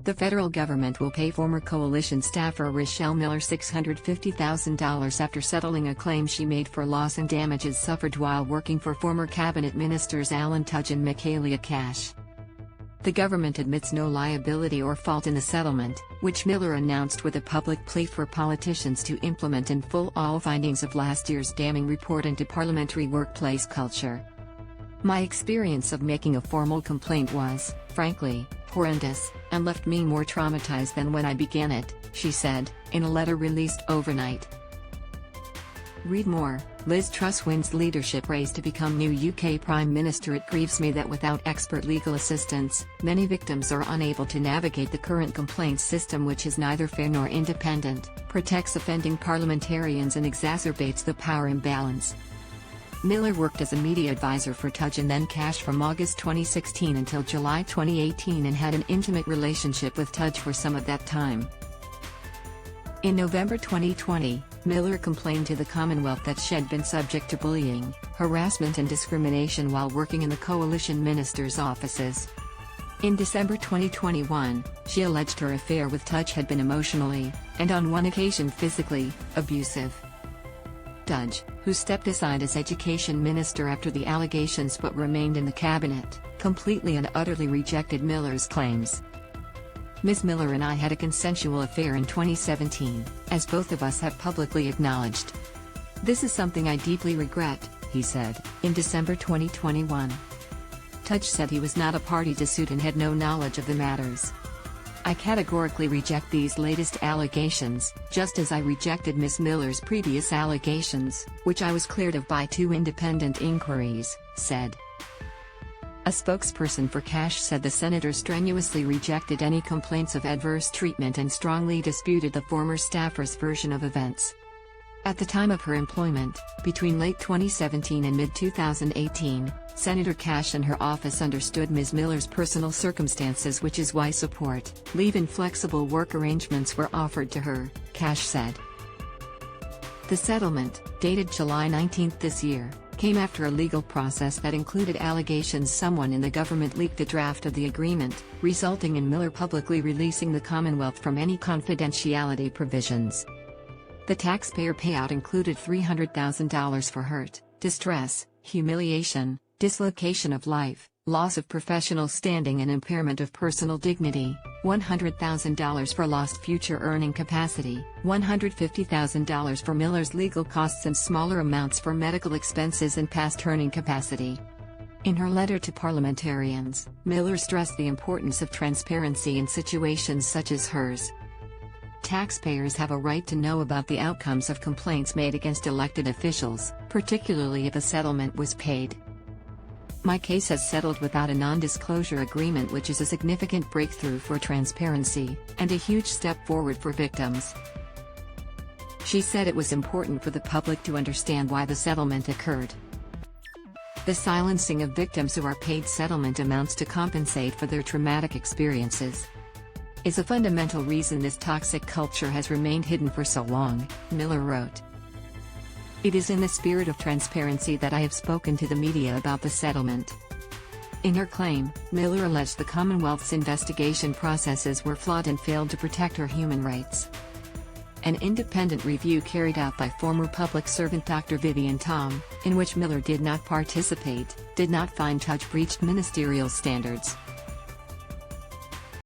The federal government will pay former coalition staffer Rachelle Miller $650,000 after settling a claim she made for loss and damages suffered while working for former cabinet ministers Tudge and Michaelia Cash. The government admits no liability or fault in the settlement, which Miller announced with a public plea for politicians to implement in full all findings of last year's damning report into parliamentary workplace culture. "My experience of making a formal complaint was, frankly, horrendous, and left me more traumatized than when I began it," she said, in a letter released overnight. Read more. Liz Truss wins leadership race to become new UK Prime Minister. It grieves me that without expert legal assistance, many victims are unable to navigate the current complaints system, which is neither fair nor independent, protects offending parliamentarians and exacerbates the power imbalance. Miller worked as a media advisor for Tudge and then Cash from August 2016 until July 2018 and had an intimate relationship with Tudge for some of that time. In November 2020, Miller complained to the Commonwealth that she had been subject to bullying, harassment and discrimination while working in the coalition ministers' offices. In December 2021, she alleged her affair with Tudge had been emotionally, and on one occasion physically, abusive. Tudge, who stepped aside as education minister after the allegations but remained in the cabinet, completely and utterly rejected Miller's claims. "Ms. Miller and I had a consensual affair in 2017, as both of us have publicly acknowledged. This is something I deeply regret," he said, in December 2021. Tudge said he was not a party to suit and had no knowledge of the matters. "I categorically reject these latest allegations, just as I rejected Ms. Miller's previous allegations, which I was cleared of by 2 independent inquiries," said. A spokesperson for Cash said the senator strenuously rejected any complaints of adverse treatment and strongly disputed the former staffer's version of events. At the time of her employment, between late 2017 and mid-2018, Senator Cash and her office understood Ms. Miller's personal circumstances, which is why support, leave and flexible work arrangements were offered to her, Cash said. The settlement, dated July 19 this year, came after a legal process that included allegations someone in the government leaked a draft of the agreement, resulting in Miller publicly releasing the Commonwealth from any confidentiality provisions. The taxpayer payout included $300,000 for hurt, distress, humiliation, dislocation of life, loss of professional standing and impairment of personal dignity, $100,000 for lost future earning capacity, $150,000 for Miller's legal costs and smaller amounts for medical expenses and past earning capacity. In her letter to parliamentarians, Miller stressed the importance of transparency in situations such as hers. Taxpayers have a right to know about the outcomes of complaints made against elected officials, particularly if a settlement was paid. "My case has settled without a non-disclosure agreement, which is a significant breakthrough for transparency, and a huge step forward for victims." She said it was important for the public to understand why the settlement occurred. "The silencing of victims who are paid settlement amounts to compensate for their traumatic experiences is a fundamental reason this toxic culture has remained hidden for so long," Miller wrote. "It is in the spirit of transparency that I have spoken to the media about the settlement." In her claim, Miller alleged the Commonwealth's investigation processes were flawed and failed to protect her human rights. An independent review carried out by former public servant Dr. Vivian Tom, in which Miller did not participate, did not find Tudge breached ministerial standards.